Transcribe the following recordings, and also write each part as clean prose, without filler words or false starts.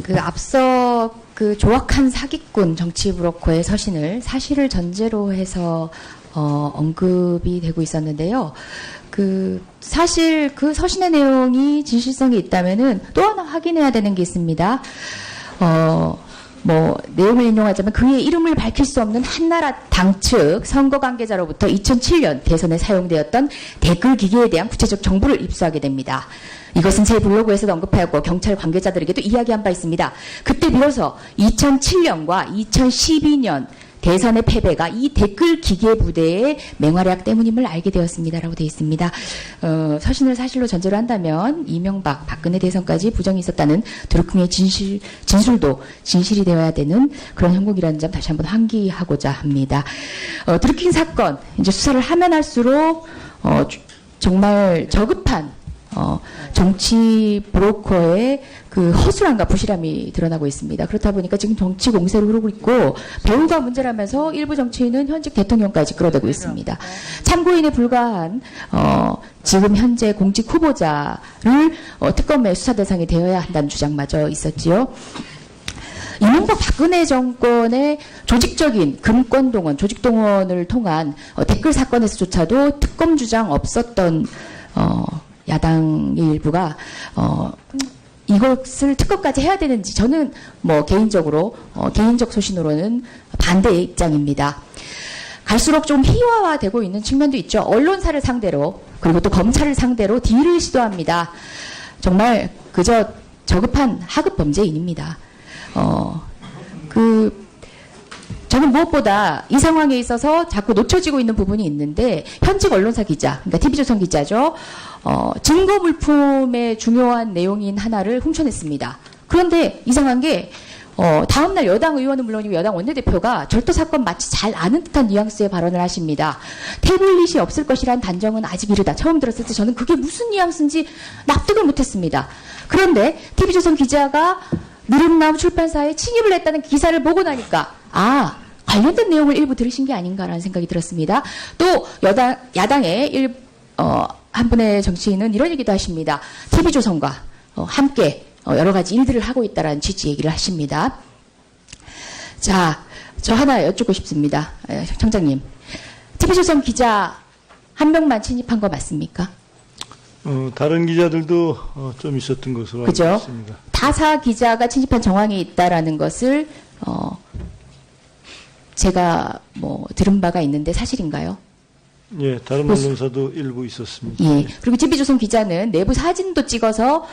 그 앞서 그 조악한 사기꾼 정치 브로커의 서신을 사실을 전제로 해서 언급이 되고 있었는데요. 그 사실 그 서신의 내용이 진실성이 있다면은 또 하나 확인해야 되는 게 있습니다. 내용을 인용하자면 그의 이름을 밝힐 수 없는 한나라 당 측 선거 관계자로부터 2007년 대선에 사용되었던 댓글 기계에 대한 구체적 정보를 입수하게 됩니다. 이것은 제 블로그에서도 언급하였고 경찰 관계자들에게도 이야기한 바 있습니다. 그때 비로소 2007년과 2012년 대선의 패배가 이 댓글 기계 부대의 맹활약 때문임을 알게 되었습니다라고 되어 있습니다. 서신을 사실로 전제로 한다면 이명박, 박근혜 대선까지 부정이 있었다는 드루킹의 진술도 진실이 되어야 되는 그런 형국이라는 점 다시 한번 환기하고자 합니다. 드루킹 사건 이제 수사를 하면 할수록 정말 저급한 정치 브로커의 그 허술함과 부실함이 드러나고 있습니다. 그렇다 보니까 지금 정치 공세로 흐르고 있고 배후가 문제라면서 일부 정치인은 현직 대통령까지 끌어대고 있습니다. 참고인에 불과한 지금 현재 공직 후보자를 특검의 수사 대상이 되어야 한다는 주장마저 있었지요. 이명박 박근혜 정권의 조직적인 금권동원, 조직동원을 통한 댓글 사건에서조차도 특검 주장 없었던 야당의 일부가 이것을 특검까지 해야 되는지 저는 개인적으로 개인적 소신으로는 반대의 입장입니다. 갈수록 좀 희화화되고 있는 측면도 있죠. 언론사를 상대로 그리고 또 검찰을 상대로 딜을 시도합니다. 정말 그저 저급한 하급 범죄인입니다. 저는 무엇보다 이 상황에 있어서 자꾸 놓쳐지고 있는 부분이 있는데 현직 언론사 기자, 그러니까 TV조선 기자죠. 증거 물품의 중요한 내용인 하나를 훔쳐냈습니다. 그런데 이상한 게 다음날 여당 의원은 물론이고 여당 원내대표가 절도 사건 마치 잘 아는 듯한 뉘앙스의 발언을 하십니다. 태블릿이 없을 것이란 단정은 아직 이르다. 처음 들었을 때 저는 그게 무슨 뉘앙스인지 납득을 못했습니다. 그런데 TV조선 기자가 느릅나무 출판사에 침입을 했다는 기사를 보고 나니까 관련된 내용을 일부 들으신 게 아닌가라는 생각이 들었습니다. 또 야당의 한 분의 정치인은 이런 얘기도 하십니다. TV조선과 함께 여러 가지 일들을 하고 있다라는 취지 얘기를 하십니다. 자, 저 하나 여쭙고 싶습니다. 청장님. TV조선 기자 한 명만 침입한 거 맞습니까? 다른 기자들도 좀 있었던 것으로 알고 그죠? 있습니다. 타사 기자가 침입한 정황이 있다라는 것을 제가 들은 바가 있는데 사실인가요? 예, 다른 언론사도 일부 있었습니다. 예. 그리고 TV조선 기자는 내부 사진도 찍어서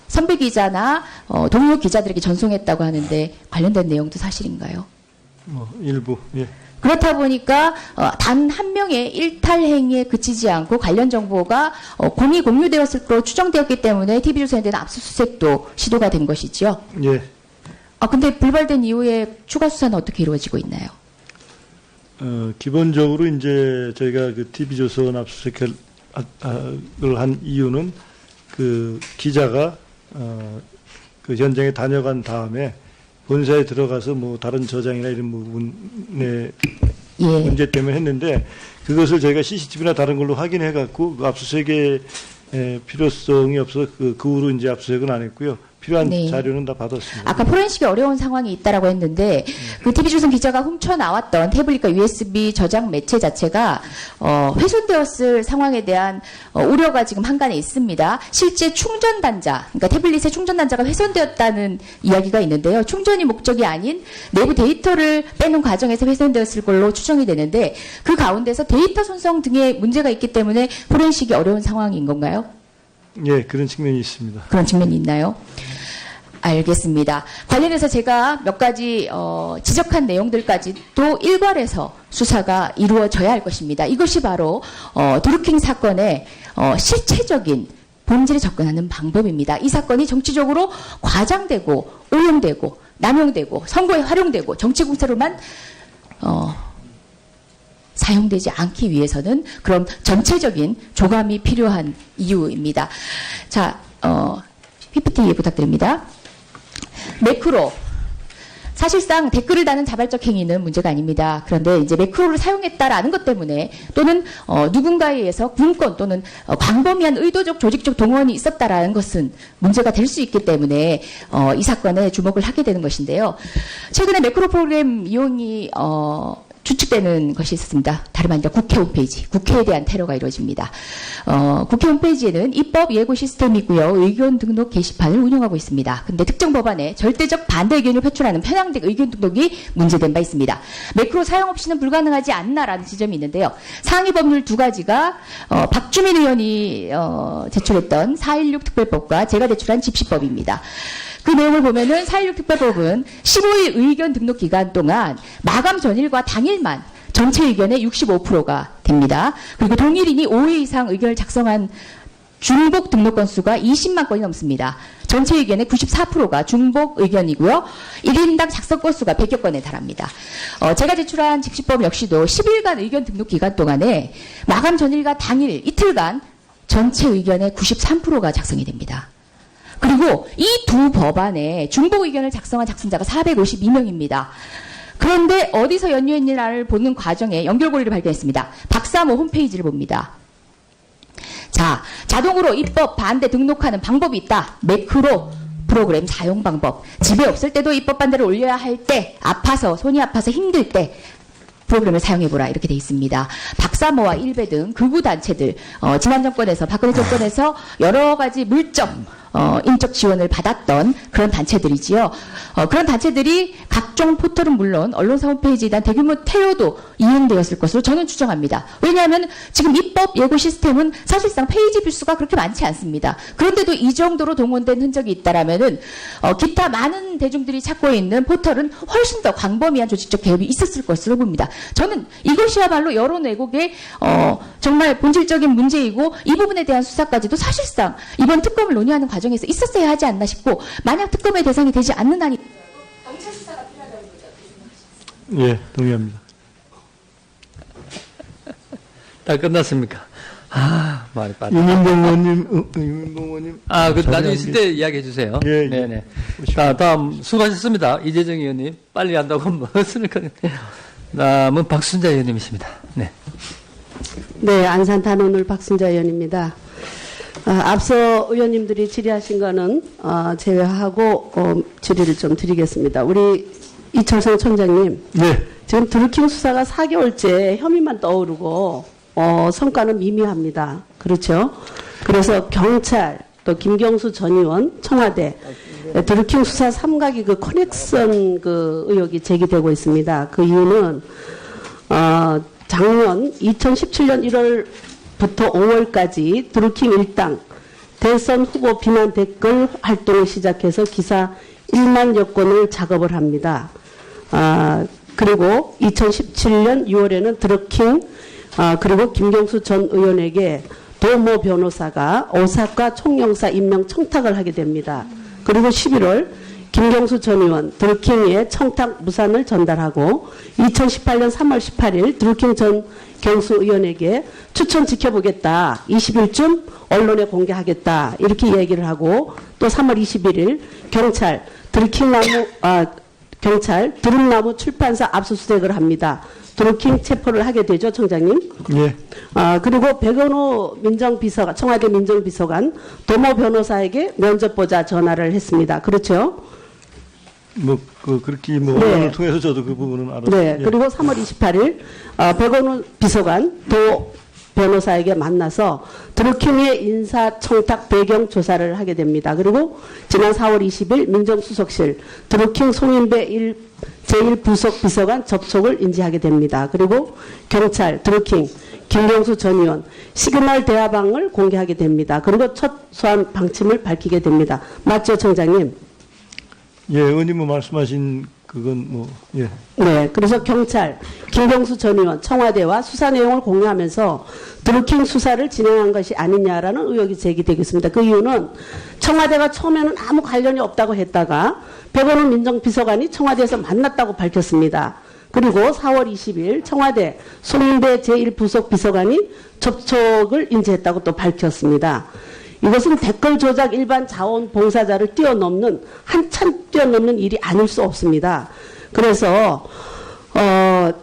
선배 기자나 동료 기자들에게 전송했다고 하는데 관련된 내용도 사실인가요? 일부. 예. 그렇다 보니까 단 한 명의 일탈 행위에 그치지 않고 관련 정보가 공이 공유되었을 것으로 추정되었기 때문에 TV조선에 대한 압수수색도 시도가 된 것이지요. 예. 근데 불발된 이후에 추가 수사는 어떻게 이루어지고 있나요? 기본적으로 이제 저희가 그 TV조선 압수수색을 한 이유는 그 기자가 그 현장에 다녀간 다음에 본사에 들어가서 다른 저장이나 이런 부분에 문제 때문에 했는데 그것을 저희가 CCTV나 다른 걸로 확인해 갖고 그 압수수색의 필요성이 없어서 그 후로 이제 압수수색은 안 했고요. 필요한 자료는 다 받았습니다. 아까 포렌식이 어려운 상황이 있다라고 했는데 그 TV조선 기자가 훔쳐 나왔던 태블릿과 USB 저장 매체 자체가 훼손되었을 상황에 대한 우려가 지금 한간에 있습니다. 실제 충전 단자, 그러니까 태블릿의 충전 단자가 훼손되었다는 이야기가 있는데요. 충전이 목적이 아닌 내부 데이터를 빼는 과정에서 훼손되었을 걸로 추정이 되는데 그 가운데서 데이터 손성 등의 문제가 있기 때문에 포렌식이 어려운 상황인 건가요? 예, 그런 측면이 있습니다. 그런 측면이 있나요? 알겠습니다. 관련해서 제가 몇 가지 지적한 내용들까지 또 일괄해서 수사가 이루어져야 할 것입니다. 이것이 바로 드루킹 사건의 실체적인 본질에 접근하는 방법입니다. 이 사건이 정치적으로 과장되고 오용되고 남용되고 선거에 활용되고 정치 공세로만 사용되지 않기 위해서는 그런 전체적인 조감이 필요한 이유입니다. 자, PPT 부탁드립니다. 매크로. 사실상 댓글을 다는 자발적 행위는 문제가 아닙니다. 그런데 이제 매크로를 사용했다라는 것 때문에 또는 누군가에 의해서 군권 또는 광범위한 의도적 조직적 동원이 있었다라는 것은 문제가 될 수 있기 때문에 이 사건에 주목을 하게 되는 것인데요. 최근에 매크로 프로그램 이용이 추측되는 것이 있었습니다. 다름 아니라 국회 홈페이지, 국회에 대한 테러가 이루어집니다. 국회 홈페이지에는 입법 예고 시스템이고요. 의견 등록 게시판을 운영하고 있습니다. 근데 특정 법안에 절대적 반대 의견을 표출하는 편향된 의견 등록이 문제된 바 있습니다. 매크로 사용 없이는 불가능하지 않나라는 지점이 있는데요. 상위 법률 두 가지가 박주민 의원이 제출했던 4.16 특별법과 제가 제출한 집시법입니다. 그 내용을 보면은 4.16 특별법은 15일 의견 등록 기간 동안 마감 전일과 당일만 전체 의견의 65%가 됩니다. 그리고 동일인이 5회 이상 의견을 작성한 중복 등록 건수가 20만 건이 넘습니다. 전체 의견의 94%가 중복 의견이고요. 1인당 작성 건수가 100여 건에 달합니다. 제가 제출한 집시법 역시도 10일간 의견 등록 기간 동안에 마감 전일과 당일 이틀간 전체 의견의 93%가 작성이 됩니다. 그리고 이 두 법안에 중복 의견을 작성한 작성자가 452명입니다. 그런데 어디서 연루했느냐를 보는 과정에 연결고리를 발견했습니다. 박사모 홈페이지를 봅니다. 자, 자동으로 입법 반대 등록하는 방법이 있다. 매크로 프로그램 사용 방법. 집에 없을 때도 입법 반대를 올려야 할 때, 아파서, 손이 아파서 힘들 때, 프로그램을 사용해보라 이렇게 돼 있습니다. 박사모와 일베 등 극우 단체들 지난 정권에서 박근혜 정권에서 여러 가지 물적 인적 지원을 받았던 그런 단체들이지요. 그런 단체들이 각종 포털은 물론 언론사 홈페이지에 대한 대규모 테러도 이행되었을 것으로 저는 추정합니다. 왜냐하면 지금 입법 예고 시스템은 사실상 페이지 뷰수가 그렇게 많지 않습니다. 그런데도 이 정도로 동원된 흔적이 있다라면은 기타 많은 대중들이 찾고 있는 포털은 훨씬 더 광범위한 조직적 개입이 있었을 것으로 봅니다. 저는 이것이야말로 여론 왜곡의 정말 본질적인 문제이고 이 부분에 대한 수사까지도 사실상 이번 특검을 논의하는 과정에서 있었어야 하지 않나 싶고 만약 특검의 대상이 되지 않는 한이 경찰 수사가 필요하다는 거죠. 예, 동의합니다. 다 끝났습니까? 말이 빠르다. 유민봉 의원님. 그 나중에 있을 때 이야기해 주세요. 예, 예. 네네. 자, 다음 수고하셨습니다. 이재정 의원님. 빨리 한다고 무슨 다음은 박순자 의원님이십니다. 네. 네, 안산 단원을 박순자 의원입니다. 앞서 의원님들이 질의하신 거는 제외하고 질의를 좀 드리겠습니다. 우리 이철성 총장님, 네. 지금 드루킹 수사가 4개월째 혐의만 떠오르고 성과는 미미합니다. 그렇죠? 그래서 경찰, 또 김경수 전 의원, 청와대, 드루킹 수사 삼각이 그 커넥션 그 의혹이 제기되고 있습니다. 그 이유는 작년 2017년 1월부터 5월까지 드루킹 일당 대선 후보 비난 댓글 활동을 시작해서 기사 1만여 건을 작업을 합니다. 그리고 2017년 6월에는 드루킹 그리고 김경수 전 의원에게 도모 변호사가 오사카 총영사 임명 청탁을 하게 됩니다. 그리고 11월 김경수 전 의원 드루킹의 청탁 무산을 전달하고 2018년 3월 18일 드루킹 전 경수 의원에게 추천 지켜보겠다. 20일쯤 언론에 공개하겠다. 이렇게 얘기를 하고 또 3월 21일 경찰 드rum나무 출판사 압수수색을 합니다. 드루킹 체포를 하게 되죠, 총장님. 예. 그리고 백원호 민정비서관, 청와대 민정비서관 도모 변호사에게 면접 보자 전화를 했습니다. 그렇죠? 그렇게 네. 언론을 통해서 저도 그 부분은 알았어요. 네. 예. 그리고 3월 28일 백원호 비서관 도 변호사에게 만나서 드루킹의 인사청탁 배경 조사를 하게 됩니다. 그리고 지난 4월 20일 민정수석실 드루킹 송인배 제1부속 비서관 접촉을 인지하게 됩니다. 그리고 경찰 드루킹 김경수 전 의원 시그널 대화방을 공개하게 됩니다. 그리고 첫 소환 방침을 밝히게 됩니다. 맞죠, 청장님? 예, 의원님 말씀하신 그건 예. 네, 그래서 경찰 김경수 전 의원 청와대와 수사 내용을 공유하면서 드루킹 수사를 진행한 것이 아니냐라는 의혹이 제기되고 있습니다. 그 이유는 청와대가 처음에는 아무 관련이 없다고 했다가 백원호 민정비서관이 청와대에서 만났다고 밝혔습니다. 그리고 4월 20일 청와대 송인배 제1부속 비서관이 접촉을 인지했다고 또 밝혔습니다. 이것은 댓글 조작 일반 자원봉사자를 뛰어넘는 한참 뛰어넘는 일이 아닐 수 없습니다. 그래서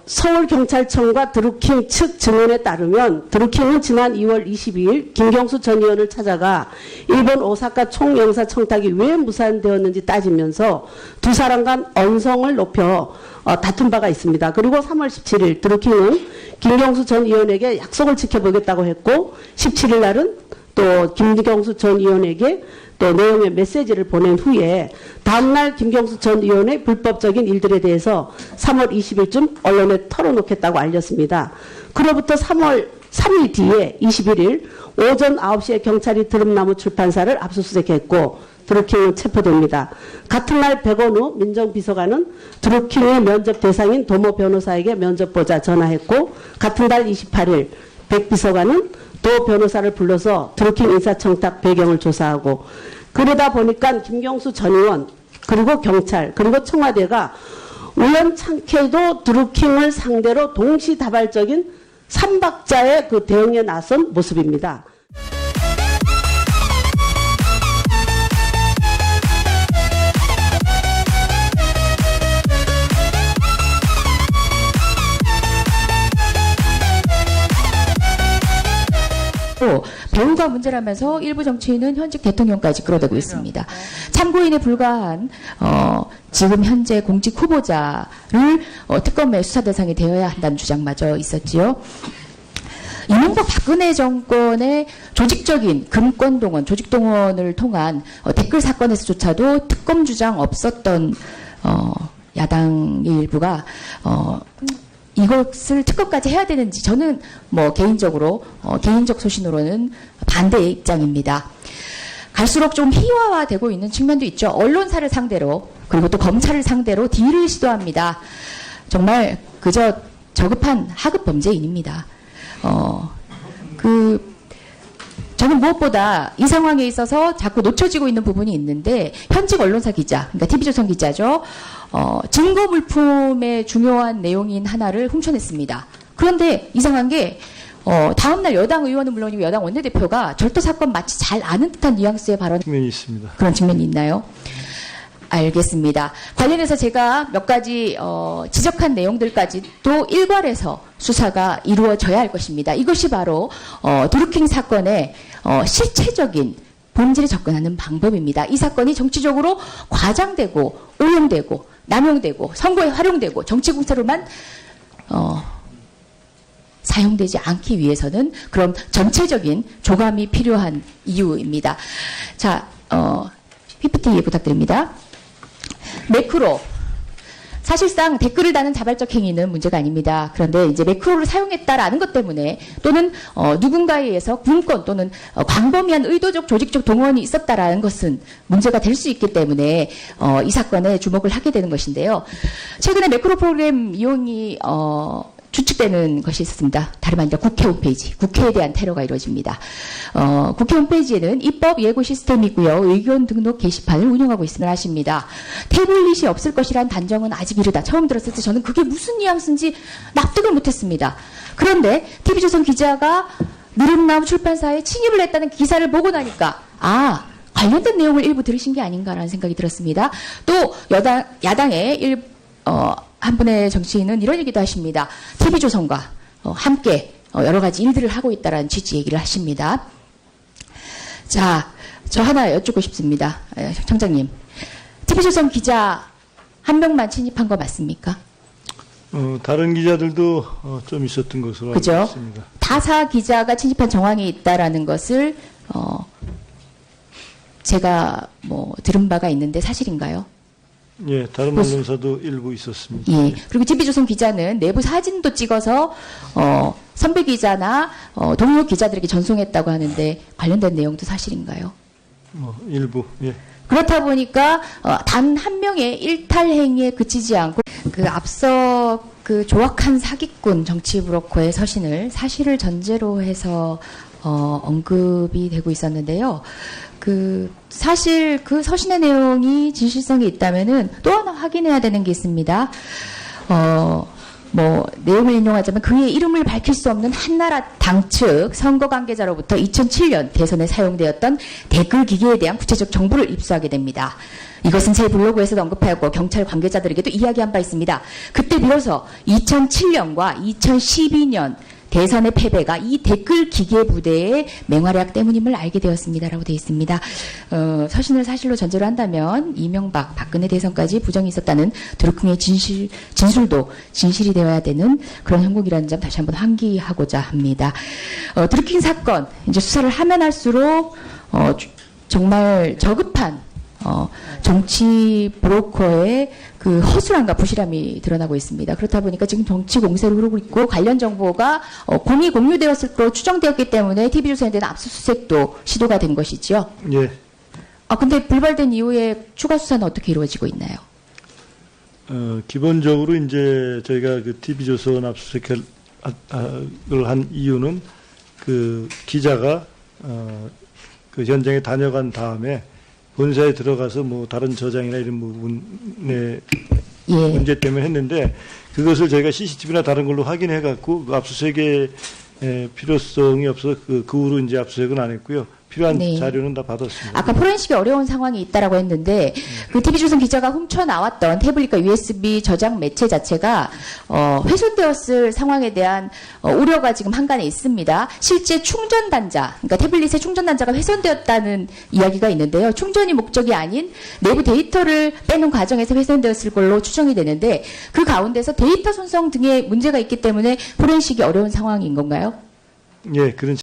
서울경찰청과 드루킹 측 증언에 따르면 드루킹은 지난 2월 22일 김경수 전 의원을 찾아가 일본 오사카 총영사 청탁이 왜 무산되었는지 따지면서 두 사람 간 언성을 높여 다툰 바가 있습니다. 그리고 3월 17일 드루킹은 김경수 전 의원에게 약속을 지켜보겠다고 했고 17일 날은 또 김경수 전 의원에게 또 내용의 메시지를 보낸 후에 다음날 김경수 전 의원의 불법적인 일들에 대해서 3월 20일쯤 언론에 털어놓겠다고 알렸습니다. 그로부터 3일 뒤에 21일 오전 9시에 경찰이 드럼나무 출판사를 압수수색했고 드루킹은 체포됩니다. 같은 날 백원우 민정비서관은 드루킹의 면접 대상인 도모 변호사에게 면접 보자 전화했고 같은 달 28일 백 비서관은 도 변호사를 불러서 드루킹 인사청탁 배경을 조사하고 그러다 보니까 김경수 전 의원 그리고 경찰 그리고 청와대가 우연찮게도 드루킹을 상대로 동시다발적인 삼박자의 그 대응에 나선 모습입니다. 배우가 문제라면서 일부 정치인은 현직 대통령까지 끌어대고 있습니다. 참고인에 불과한 지금 현재 공직 후보자를 특검의 수사 대상이 되어야 한다는 주장마저 있었지요. 이명박 박근혜 정권의 조직적인 금권 동원, 조직 동원을 통한 댓글 사건에서조차도 특검 주장 없었던 야당의 일부가 이것을 특검까지 해야 되는지 저는 뭐 개인적으로 개인적 소신으로는 반대의 입장입니다. 갈수록 좀 희화화되고 있는 측면도 있죠. 언론사를 상대로 그리고 또 검찰을 상대로 딜을 시도합니다. 정말 그저 저급한 하급 범죄인입니다. 저는 무엇보다 이 상황에 있어서 자꾸 놓쳐지고 있는 부분이 있는데 현직 언론사 기자, 그러니까 TV조선 기자죠. 증거 물품의 중요한 내용인 하나를 훔쳐냈습니다. 그런데 이상한 게 다음날 여당 의원은 물론이고 여당 원내대표가 절도 사건 마치 잘 아는 듯한 뉘앙스의 발언 측면이 있습니다. 그런 측면이 있나요? 알겠습니다. 관련해서 제가 몇 가지 지적한 내용들까지 또 일괄해서 수사가 이루어져야 할 것입니다. 이것이 바로 드루킹 사건의 실체적인 본질에 접근하는 방법입니다. 이 사건이 정치적으로 과장되고 오용되고 남용되고 선거에 활용되고 정치 공세로만 사용되지 않기 위해서는 그런 전체적인 조감이 필요한 이유입니다. 자, PPT 부탁드립니다. 매크로. 사실상 댓글을 다는 자발적 행위는 문제가 아닙니다. 그런데 이제 매크로를 사용했다라는 것 때문에 또는 누군가에 의해서 군권 또는 광범위한 의도적 조직적 동원이 있었다라는 것은 문제가 될 수 있기 때문에 이 사건에 주목을 하게 되는 것인데요. 최근에 매크로 프로그램 이용이 추측되는 것이 있었습니다. 다름 아니라 국회 홈페이지, 국회에 대한 테러가 이루어집니다. 국회 홈페이지에는 입법 예고 시스템이고요. 의견 등록 게시판을 운영하고 있음을 아십니다. 태블릿이 없을 것이란 단정은 아직 이르다. 처음 들었을 때 저는 그게 무슨 뉘앙스인지 납득을 못했습니다. 그런데 TV조선 기자가 느릅나무 출판사에 침입을 했다는 기사를 보고 나니까 관련된 내용을 일부 들으신 게 아닌가라는 생각이 들었습니다. 또 야당의 한 분의 정치인은 이런 얘기도 하십니다. TV조선과 함께 여러 가지 일들을 하고 있다라는 취지 얘기를 하십니다. 자, 저 하나 여쭙고 싶습니다. 청장님. TV조선 기자 한 명만 침입한 거 맞습니까? 다른 기자들도 좀 있었던 것으로 알고 그죠? 있습니다. 타사 기자가 침입한 정황이 있다라는 것을 제가 들은 바가 있는데 사실인가요? 예, 다른 언론사도 일부 있었습니다. 예. 그리고 TV조선 기자는 내부 사진도 찍어서 선배 기자나 동료 기자들에게 전송했다고 하는데 관련된 내용도 사실인가요? 일부. 예. 그렇다 보니까 단 한 명의 일탈 행위에 그치지 않고 앞서 조악한 사기꾼 정치 브로커의 서신을 사실을 전제로 해서 언급이 되고 있었는데요. 사실 그 서신의 내용이 진실성이 있다면은 또 하나 확인해야 되는 게 있습니다. 내용을 인용하자면 그의 이름을 밝힐 수 없는 한나라 당 측 선거 관계자로부터 2007년 대선에 사용되었던 댓글 기계에 대한 구체적 정보를 입수하게 됩니다. 이것은 제 블로그에서도 언급하였고 경찰 관계자들에게도 이야기한 바 있습니다. 그때 비로소 2007년과 2012년 대선의 패배가 이 댓글 기계 부대의 맹활약 때문임을 알게 되었습니다라고 되어 있습니다. 서신을 사실로 전제로 한다면 이명박, 박근혜 대선까지 부정이 있었다는 드루킹의 진술도 진실이 되어야 되는 그런 형국이라는 점 다시 한번 환기하고자 합니다. 드루킹 사건 이제 수사를 하면 할수록 정말 저급한 정치 브로커의 그 허술함과 부실함이 드러나고 있습니다. 그렇다 보니까 지금 정치 공세로 흐르고 있고 관련 정보가 공이 공유되었을 것으로 추정되었기 때문에 TV조선에 대한 압수수색도 시도가 된 것이죠. 예. 근데 불발된 이후에 추가 수사는 어떻게 이루어지고 있나요? 기본적으로 이제 저희가 그 TV조선 압수수색을 한 이유는 그 기자가 그 현장에 다녀간 다음에 본사에 들어가서 뭐 다른 저장이나 이런 부분의 예. 문제 때문에 했는데 그것을 저희가 CCTV나 다른 걸로 확인해 갖고 압수수색의 필요성이 없어서 그 후로 이제 압수수색은 안 했고요. 필요한 네. 자료는 다 받았습니다. 아까 포렌식이 어려운 상황이 있다라고 했는데 그 TV조선 기자가 훔쳐 나왔던 태블릿과 USB 저장 매체 자체가 훼손되었을 상황에 대한 우려가 지금 한간에 있습니다. 실제 충전 단자, 그러니까 태블릿의 충전 단자가 훼손되었다는 이야기가 있는데요. 충전이 목적이 아닌 내부 데이터를 빼는 과정에서 훼손되었을 걸로 추정이 되는데 그 가운데서 데이터 손성 등의 문제가 있기 때문에 포렌식이 어려운 상황인 건가요? 예, 그런